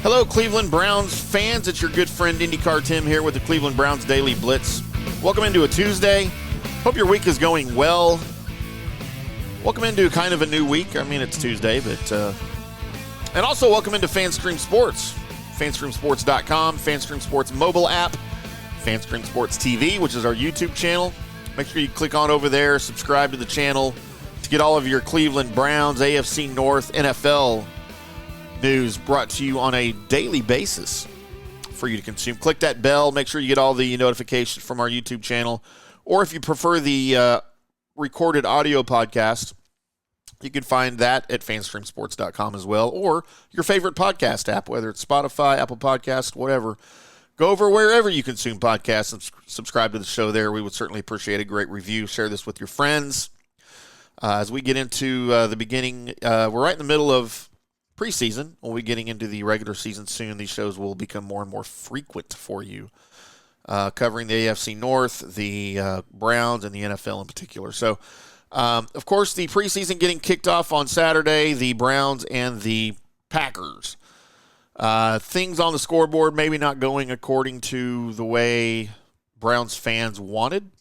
Hello, Cleveland Browns fans. It's your good friend IndyCar Timm here with the Cleveland Browns Daily Blitz. Welcome into a Tuesday. Hope your week is going well. Welcome into kind of a new week. I mean, it's Tuesday, but and also welcome into FanStream Sports. FanStreamSports.com, FanStream Sports mobile app, FanStream Sports TV, which is our YouTube channel. Make sure you click on over there, subscribe to the channel to get all of your Cleveland Browns, AFC North, NFL news brought to you on a daily basis for you to consume. Click that bell. Make sure you get all the notifications from our YouTube channel. Or if you prefer the recorded audio podcast, you can find that at fanstreamsports.com as well, or your favorite podcast app, whether it's Spotify, Apple Podcasts, whatever. Go over wherever you consume podcasts and subscribe to the show there. We would certainly appreciate a great review. Share this with your friends. As we get into the beginning, we're right in the middle of preseason. We'll be getting into the regular season soon. These shows will become more and more frequent for you, covering the AFC North, the Browns, and the NFL in particular. So, of course, the preseason getting kicked off on Saturday, the Browns and the Packers. Things on the scoreboard maybe not going according to the way Browns fans wanted,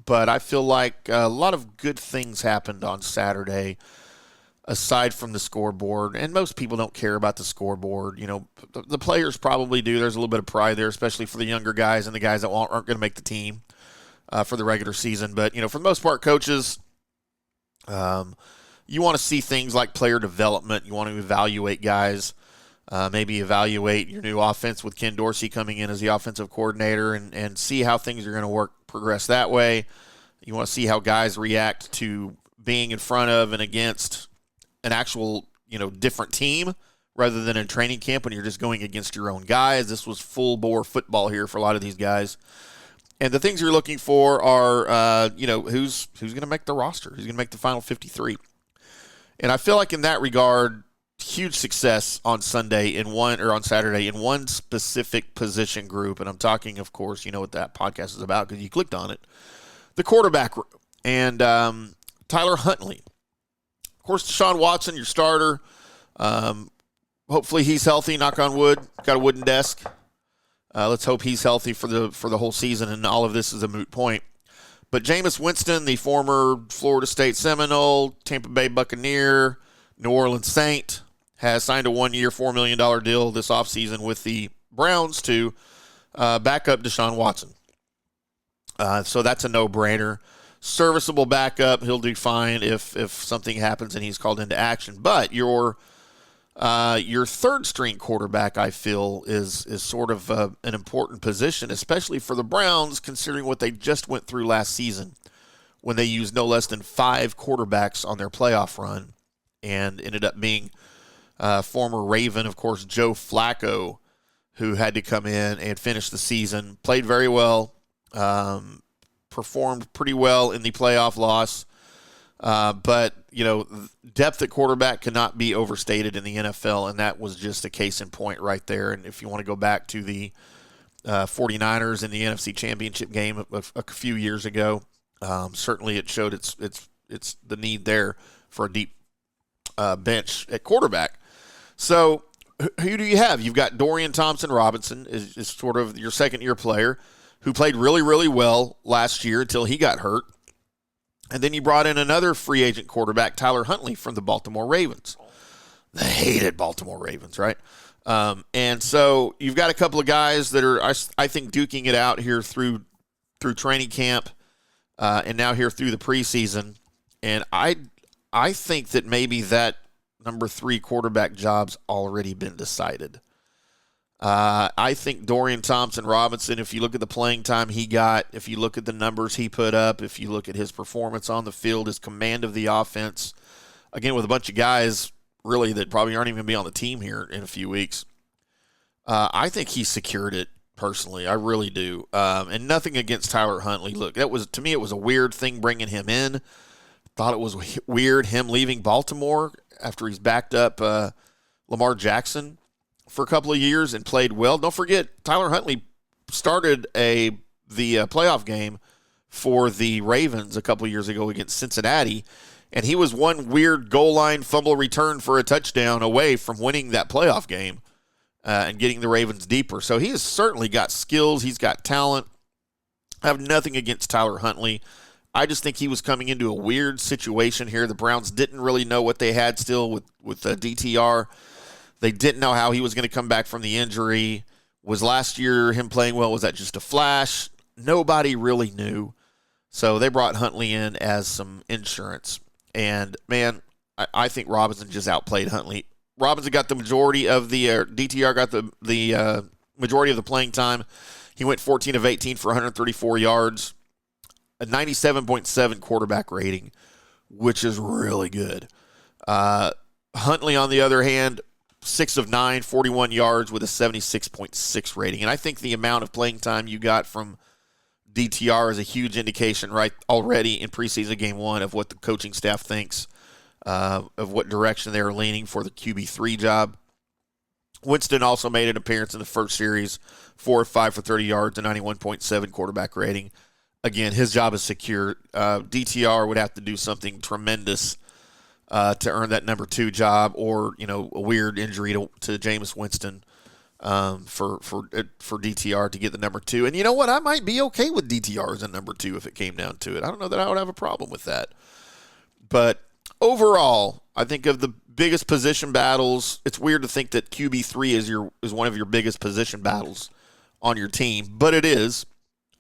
but I feel like a lot of good things happened on Saturday aside from the scoreboard, and most people don't care about the scoreboard. You know, the players probably do. There's a little bit of pride there, especially for the younger guys and the guys that aren't going to make the team for the regular season. But, you know, for the most part, coaches, you want to see things like player development. You want to evaluate guys, maybe evaluate your new offense with Ken Dorsey coming in as the offensive coordinator and see how things are going to progress that way. You want to see how guys react to being in front of and against an actual, different team rather than in training camp when you're just going against your own guys. This was full-bore football here for a lot of these guys. And the things you're looking for are, who's going to make the roster? Who's going to make the final 53? And I feel like in that regard, huge success on Saturday in one specific position group. And I'm talking, of course, you know what that podcast is about because you clicked on it. The quarterback room. And Tyler Huntley. Of course, Deshaun Watson, your starter. Hopefully he's healthy, knock on wood. Got a wooden desk. Let's hope he's healthy for the whole season, and all of this is a moot point. But Jameis Winston, the former Florida State Seminole, Tampa Bay Buccaneer, New Orleans Saint, has signed a one-year, $4 million deal this offseason with the Browns to back up Deshaun Watson. So that's a no-brainer. Serviceable backup. He'll do fine if something happens and he's called into action. But your third-string quarterback, I feel, is sort of an important position, especially for the Browns, considering what they just went through last season when they used no less than 5 quarterbacks on their playoff run and ended up being former Raven, of course, Joe Flacco, who had to come in and finish the season. Played very well, performed pretty well in the playoff loss. But, depth at quarterback cannot be overstated in the NFL, and that was just a case in point right there. And if you want to go back to the 49ers in the NFC Championship game a few years ago, certainly it showed it's the need there for a deep bench at quarterback. So who do you have? You've got Dorian Thompson-Robinson is sort of your second-year player who played really, really well last year until he got hurt. And then you brought in another free agent quarterback, Tyler Huntley, from the Baltimore Ravens. The hated Baltimore Ravens, right? And so you've got a couple of guys that are, I think, duking it out here through training camp and now here through the preseason. And I think that maybe that number 3 quarterback job's already been decided. I think Dorian Thompson-Robinson, if you look at the playing time he got, if you look at the numbers he put up, if you look at his performance on the field, his command of the offense, again, with a bunch of guys, really, that probably aren't even going to be on the team here in a few weeks, I think he secured it personally. I really do. And nothing against Tyler Huntley. Look, to me, it was a weird thing bringing him in. Thought it was weird him leaving Baltimore after he's backed up Lamar Jackson for a couple of years and played well. Don't forget, Tyler Huntley started the playoff game for the Ravens a couple of years ago against Cincinnati, and he was one weird goal line fumble return for a touchdown away from winning that playoff game and getting the Ravens deeper. So he has certainly got skills. He's got talent. I have nothing against Tyler Huntley. I just think he was coming into a weird situation here. The Browns didn't really know what they had still with DTR. They didn't know how he was going to come back from the injury. Was last year him playing well? Was that just a flash? Nobody really knew. So they brought Huntley in as some insurance. And, man, I think Robinson just outplayed Huntley. Robinson got the majority of the DTR got the majority of the playing time. He went 14 of 18 for 134 yards, a 97.7 quarterback rating, which is really good. Huntley, on the other hand, 6 of 9, 41 yards with a 76.6 rating. And I think the amount of playing time you got from DTR is a huge indication right already in preseason game 1 of what the coaching staff thinks, of what direction they're leaning for the QB3 job. Winston also made an appearance in the first series, 4 of 5 for 30 yards, a 91.7 quarterback rating. Again, his job is secure. DTR would have to do something tremendous to earn that number 2 job, or a weird injury to Jameis Winston for DTR to get the number 2. And you know what? I might be okay with DTR as a number 2 if it came down to it. I don't know that I would have a problem with that. But overall, I think of the biggest position battles, it's weird to think that QB3 is one of your biggest position battles on your team, but it is.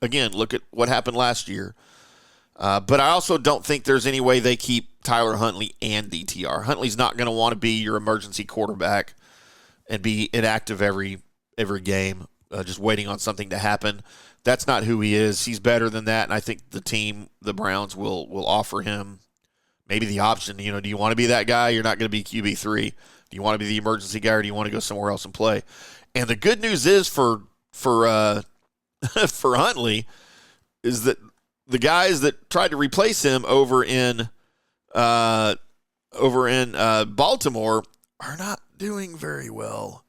Again, look at what happened last year. But I also don't think there's any way they keep Tyler Huntley and DTR. Huntley's not going to want to be your emergency quarterback and be inactive every game, just waiting on something to happen. That's not who he is. He's better than that, and I think the Browns will offer him maybe the option. Do you want to be that guy? You're not going to be QB3. Do you want to be the emergency guy, or do you want to go somewhere else and play? And the good news is for Huntley is that the guys that tried to replace him over in Baltimore are not doing very well.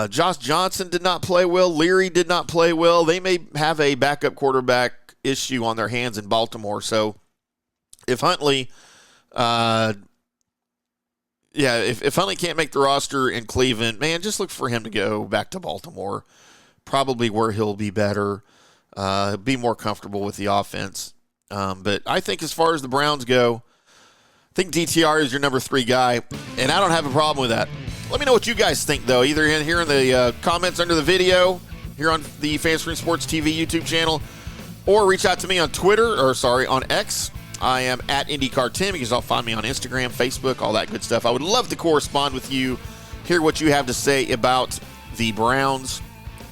Josh Johnson did not play well. Leary did not play well. They may have a backup quarterback issue on their hands in Baltimore. So if Huntley, if Huntley can't make the roster in Cleveland, man, just look for him to go back to Baltimore. Probably where he'll be better, be more comfortable with the offense. But I think as far as the Browns go, I think DTR is your number 3 guy, and I don't have a problem with that. Let me know what you guys think, though, either here in the comments under the video, here on the FanScreen Sports TV YouTube channel, or reach out to me on on X. I am at IndyCar Timm. You can also find me on Instagram, Facebook, all that good stuff. I would love to correspond with you, hear what you have to say about the Browns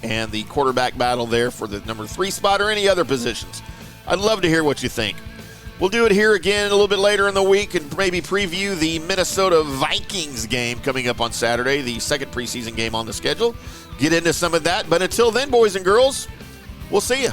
and the quarterback battle there for the number 3 spot, or any other positions. I'd love to hear what you think. We'll do it here again a little bit later in the week and maybe preview the Minnesota Vikings game coming up on Saturday, the second preseason game on the schedule. Get into some of that. But until then, boys and girls, we'll see you.